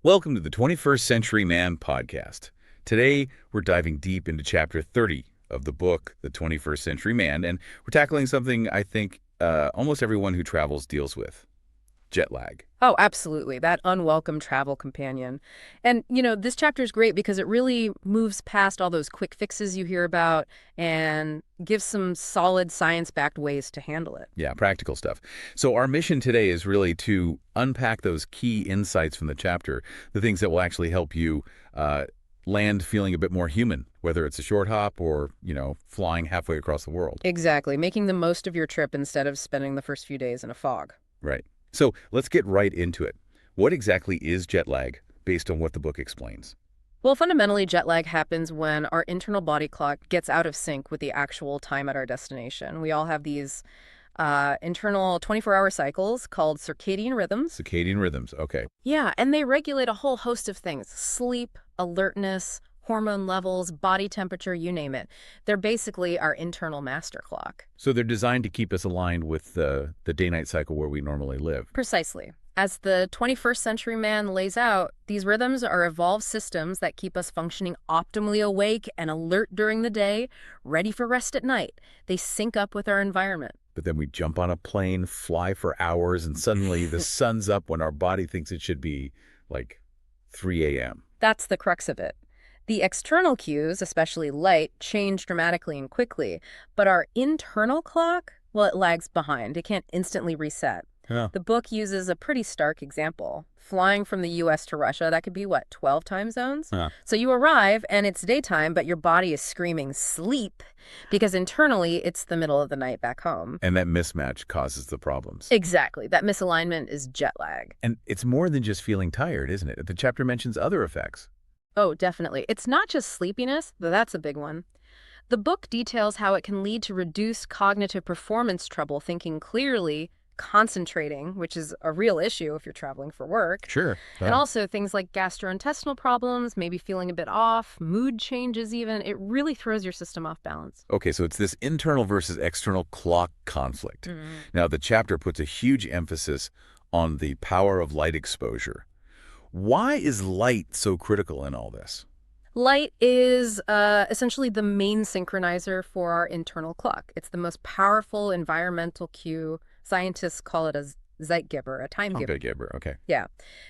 Welcome to the 21st Century Man podcast. Today, we're diving deep into chapter 30 of the book, The 21st Century Man, and we're tackling something I think almost everyone who travels deals with, jet lag. Oh, absolutely. That unwelcome travel companion. And, this chapter is great because it really moves past all those quick fixes you hear about and gives some solid science-backed ways to handle it. Yeah, practical stuff. So our mission today is really to unpack those key insights from the chapter, the things that will actually help you land feeling a bit more human, whether it's a short hop or, flying halfway across the world. Exactly. Making the most of your trip instead of spending the first few days in a fog. Right. So let's get right into it. What exactly is jet lag based on what the book explains? Well, fundamentally, jet lag happens when our internal body clock gets out of sync with the actual time at our destination. We all have these internal 24-hour cycles called circadian rhythms. Circadian rhythms, okay. Yeah, and they regulate a whole host of things: sleep, alertness, hormone levels, body temperature, you name it. They're basically our internal master clock. So they're designed to keep us aligned with the day-night cycle where we normally live. Precisely. As the 21st century man lays out, these rhythms are evolved systems that keep us functioning optimally awake and alert during the day, ready for rest at night. They sync up with our environment. But then we jump on a plane, fly for hours, and suddenly the sun's up when our body thinks it should be like 3 a.m. That's the crux of it. The external cues, especially light, change dramatically and quickly, but our internal clock, well, it lags behind. It can't instantly reset. Yeah. The book uses a pretty stark example. Flying from the U.S. to Russia, that could be, 12 time zones? Yeah. So you arrive, and it's daytime, but your body is screaming sleep, because internally, it's the middle of the night back home. And that mismatch causes the problems. Exactly. That misalignment is jet lag. And it's more than just feeling tired, isn't it? The chapter mentions other effects. Oh, definitely. It's not just sleepiness, though that's a big one. The book details how it can lead to reduced cognitive performance trouble thinking clearly, concentrating, which is a real issue if you're traveling for work. Sure. And also things like gastrointestinal problems, maybe feeling a bit off, mood changes even. It really throws your system off balance. Okay, so it's this internal versus external clock conflict. Now, the chapter puts a huge emphasis on the power of light exposure. Why is light so critical in all this? Light is essentially the main synchronizer for our internal clock. It's the most powerful environmental cue. Scientists call it a Zeitgeber, a time giver. Gibber, okay. Yeah.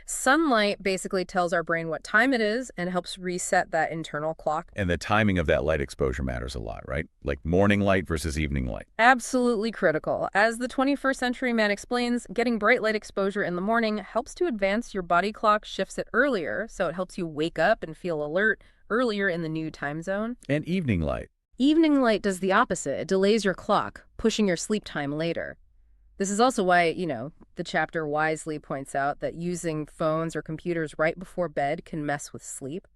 Sunlight basically tells our brain what time it is and helps reset that internal clock. And the timing of that light exposure matters a lot, right? Like morning light versus evening light. Absolutely critical. As the 21st century man explains, getting bright light exposure in the morning helps to advance your body clock, shifts it earlier, so it helps you wake up and feel alert earlier in the new time zone. And evening light. Evening light does the opposite. It delays your clock, pushing your sleep time later. This is also why, the chapter wisely points out that using phones or computers right before bed can mess with sleep.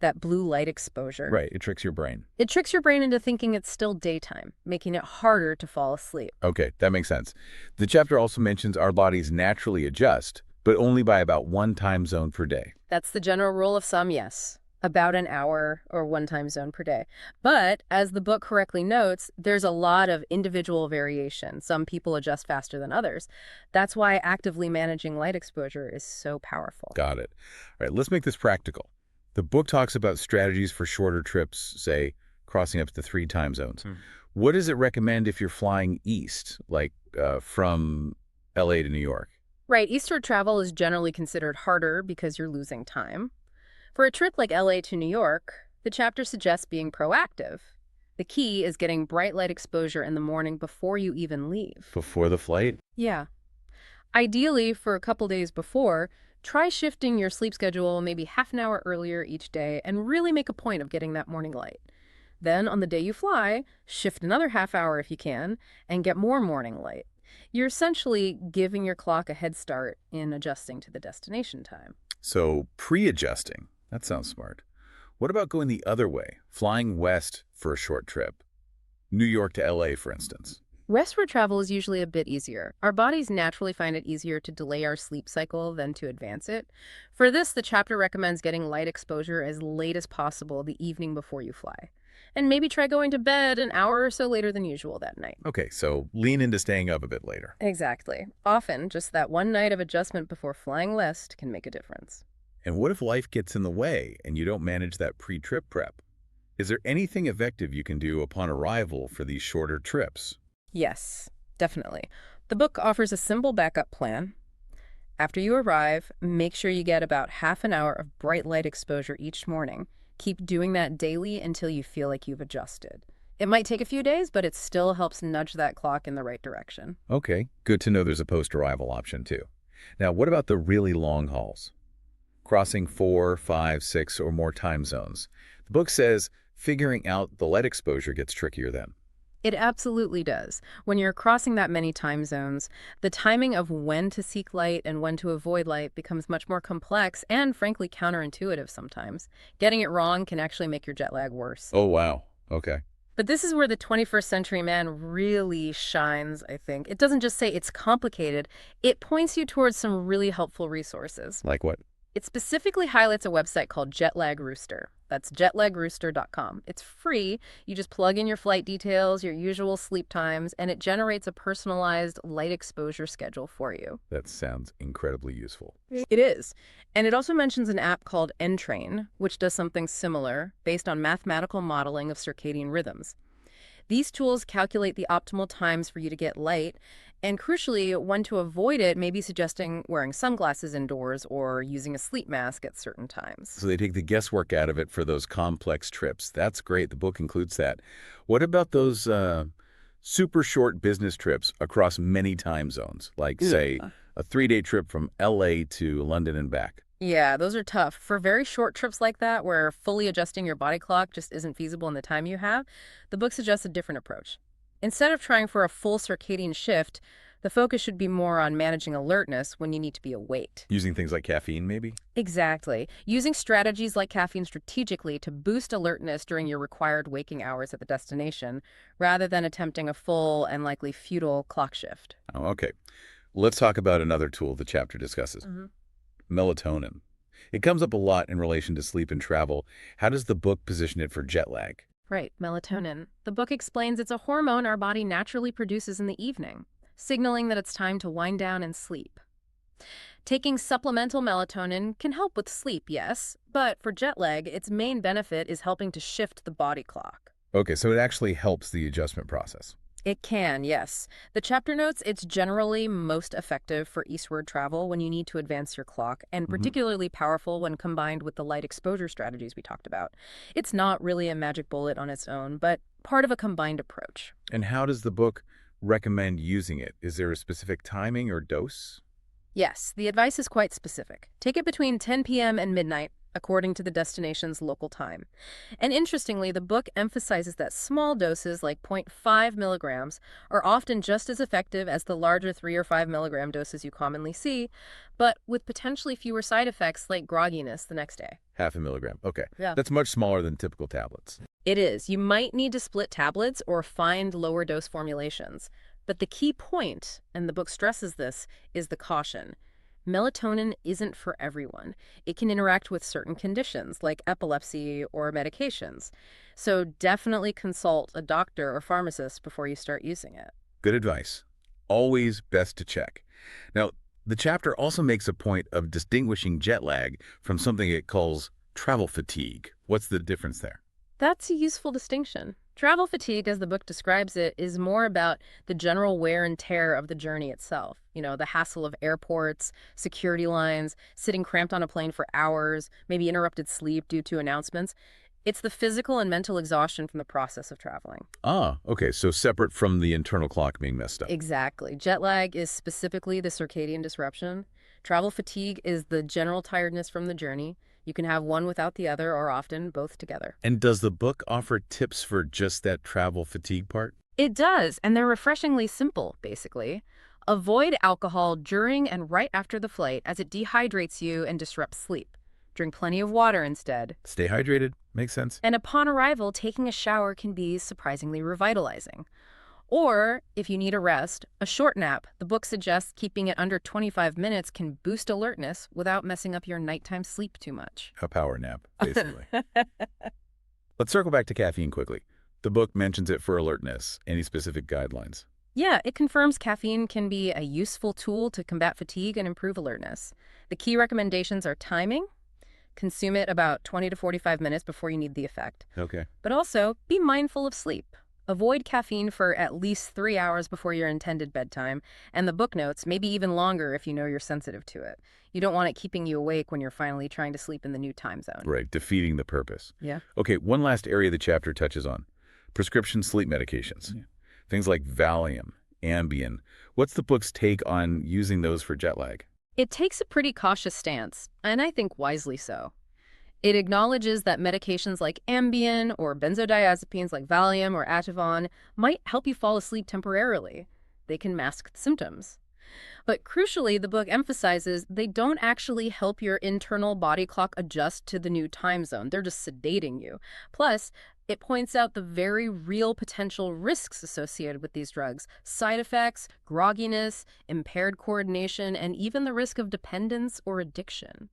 That blue light exposure. Right, it tricks your brain. It tricks your brain into thinking it's still daytime, making it harder to fall asleep. Okay, that makes sense. The chapter also mentions our bodies naturally adjust, but only by about one time zone per day. That's the general rule of thumb, yes. About an hour or one time zone per day. But as the book correctly notes, there's a lot of individual variation. Some people adjust faster than others. That's why actively managing light exposure is so powerful. Got it. All right, let's make this practical. The book talks about strategies for shorter trips, say, crossing up to 3 time zones. What does it recommend if you're flying east, like from LA to New York? Right, eastward travel is generally considered harder because you're losing time. For a trip like LA to New York, the chapter suggests being proactive. The key is getting bright light exposure in the morning before you even leave. Before the flight? Yeah. Ideally, for a couple days before, try shifting your sleep schedule maybe half an hour earlier each day and really make a point of getting that morning light. Then, on the day you fly, shift another half hour if you can and get more morning light. You're essentially giving your clock a head start in adjusting to the destination time. So pre-adjusting. That sounds smart. What about going the other way, flying west for a short trip? New York to LA, for instance. Westward travel is usually a bit easier. Our bodies naturally find it easier to delay our sleep cycle than to advance it. For this, the chapter recommends getting light exposure as late as possible the evening before you fly. And maybe try going to bed an hour or so later than usual that night. Okay, so lean into staying up a bit later. Exactly. Often, just that one night of adjustment before flying west can make a difference. And what if life gets in the way and you don't manage that pre-trip prep? Is there anything effective you can do upon arrival for these shorter trips? Yes, definitely. The book offers a simple backup plan. After you arrive, make sure you get about half an hour of bright light exposure each morning. Keep doing that daily until you feel like you've adjusted. It might take a few days, but it still helps nudge that clock in the right direction. Okay, good to know there's a post-arrival option too. Now, what about the really long hauls? Crossing 4, 5, 6, or more time zones. The book says figuring out the light exposure gets trickier then. It absolutely does. When you're crossing that many time zones, the timing of when to seek light and when to avoid light becomes much more complex and, frankly, counterintuitive sometimes. Getting it wrong can actually make your jet lag worse. Oh, wow. Okay. But this is where the 21st century man really shines, I think. It doesn't just say it's complicated, it points you towards some really helpful resources. Like what? It specifically highlights a website called JetLagRooster. That's JetLagRooster.com. It's free. You just plug in your flight details, your usual sleep times, and it generates a personalized light exposure schedule for you. That sounds incredibly useful. It is. And it also mentions an app called Entrain, which does something similar based on mathematical modeling of circadian rhythms. These tools calculate the optimal times for you to get light, and crucially, when to avoid it, maybe suggesting wearing sunglasses indoors or using a sleep mask at certain times. So they take the guesswork out of it for those complex trips. That's great. The book includes that. What about those super short business trips across many time zones? Like, say, a 3-day trip from LA to London and back. Yeah, those are tough. For very short trips like that, where fully adjusting your body clock just isn't feasible in the time you have, the book suggests a different approach. Instead of trying for a full circadian shift, the focus should be more on managing alertness when you need to be awake. Using things like caffeine, maybe? Exactly. Using strategies like caffeine strategically to boost alertness during your required waking hours at the destination, rather than attempting a full and likely futile clock shift. Oh, okay. Let's talk about another tool the chapter discusses. Melatonin. It comes up a lot in relation to sleep and travel. How does the book position it for jet lag? Right, melatonin. The book explains it's a hormone our body naturally produces in the evening, signaling that it's time to wind down and sleep. Taking supplemental melatonin can help with sleep, yes, but for jet lag, its main benefit is helping to shift the body clock. Okay, so it actually helps the adjustment process. It can, yes. The chapter notes it's generally most effective for eastward travel when you need to advance your clock, and particularly powerful when combined with the light exposure strategies we talked about. It's not really a magic bullet on its own, but part of a combined approach. And how does the book recommend using it? Is there a specific timing or dose? Yes, the advice is quite specific. Take it between 10 p.m. and midnight, according to the destination's local time. And interestingly, the book emphasizes that small doses like 0.5 milligrams are often just as effective as the larger 3 or 5 milligram doses you commonly see, but with potentially fewer side effects like grogginess the next day. Half a milligram. Okay. Yeah. That's much smaller than typical tablets. It is. You might need to split tablets or find lower dose formulations. But the key point, and the book stresses this, is the caution. Melatonin isn't for everyone. It can interact with certain conditions like epilepsy or medications. So definitely consult a doctor or pharmacist before you start using it. Good advice. Always best to check. Now, the chapter also makes a point of distinguishing jet lag from something it calls travel fatigue. What's the difference there? That's a useful distinction. Travel fatigue, as the book describes it, is more about the general wear and tear of the journey itself. The hassle of airports, security lines, sitting cramped on a plane for hours, maybe interrupted sleep due to announcements. It's the physical and mental exhaustion from the process of traveling. Ah, okay, so separate from the internal clock being messed up. Exactly. Jet lag is specifically the circadian disruption. Travel fatigue is the general tiredness from the journey. You can have one without the other, or often both together. And does the book offer tips for just that travel fatigue part? It does, and they're refreshingly simple, basically. Avoid alcohol during and right after the flight as it dehydrates you and disrupts sleep. Drink plenty of water instead. Stay hydrated. Makes sense. And upon arrival, taking a shower can be surprisingly revitalizing. Or, if you need a rest, a short nap. The book suggests keeping it under 25 minutes can boost alertness without messing up your nighttime sleep too much. A power nap, basically. Let's circle back to caffeine quickly. The book mentions it for alertness. Any specific guidelines? Yeah, it confirms caffeine can be a useful tool to combat fatigue and improve alertness. The key recommendations are timing. Consume it about 20 to 45 minutes before you need the effect. Okay. But also, be mindful of sleep. Avoid caffeine for at least 3 hours before your intended bedtime, and the book notes, maybe even longer if you know you're sensitive to it. You don't want it keeping you awake when you're finally trying to sleep in the new time zone. Right, defeating the purpose. Yeah. Okay, one last area the chapter touches on. Prescription sleep medications. Yeah. Things like Valium, Ambien. What's the book's take on using those for jet lag? It takes a pretty cautious stance, and I think wisely so. It acknowledges that medications like Ambien or benzodiazepines like Valium or Ativan might help you fall asleep temporarily. They can mask the symptoms. But crucially, the book emphasizes they don't actually help your internal body clock adjust to the new time zone. They're just sedating you. Plus, it points out the very real potential risks associated with these drugs: side effects, grogginess, impaired coordination, and even the risk of dependence or addiction.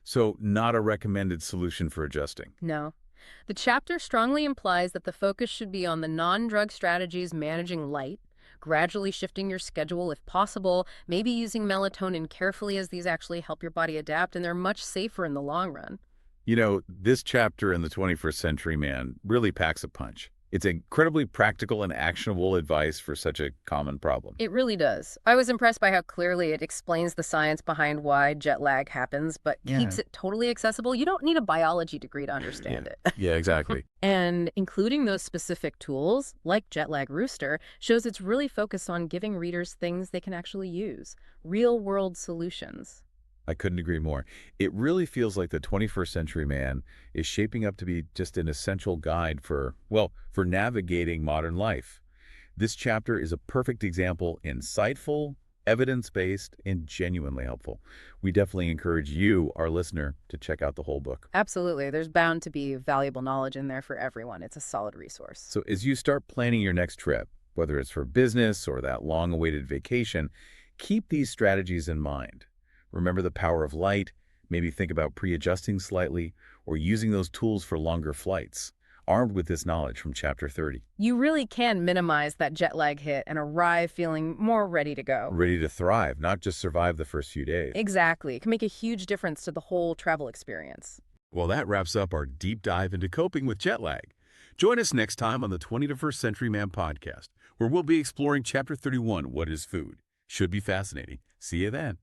So, not a recommended solution for adjusting. No. The chapter strongly implies that the focus should be on the non-drug strategies managing light, gradually shifting your schedule if possible, maybe using melatonin carefully as these actually help your body adapt, and they're much safer in the long run. You know, this chapter in the 21st Century Man really packs a punch. It's incredibly practical and actionable advice for such a common problem. It really does. I was impressed by how clearly it explains the science behind why jet lag happens, but keeps it totally accessible. You don't need a biology degree to understand it. Yeah, exactly. And including those specific tools, like JetLagRooster, shows it's really focused on giving readers things they can actually use, real-world solutions. I couldn't agree more. It really feels like the 21st Century Man is shaping up to be just an essential guide for, well, for navigating modern life. This chapter is a perfect example, insightful, evidence-based, and genuinely helpful. We definitely encourage you, our listener, to check out the whole book. Absolutely. There's bound to be valuable knowledge in there for everyone. It's a solid resource. So as you start planning your next trip, whether it's for business or that long-awaited vacation, keep these strategies in mind. Remember the power of light, maybe think about pre-adjusting slightly, or using those tools for longer flights, armed with this knowledge from Chapter 30. You really can minimize that jet lag hit and arrive feeling more ready to go. Ready to thrive, not just survive the first few days. Exactly. It can make a huge difference to the whole travel experience. Well, that wraps up our deep dive into coping with jet lag. Join us next time on the 21st Century Man podcast, where we'll be exploring Chapter 31, What is Food? Should be fascinating. See you then.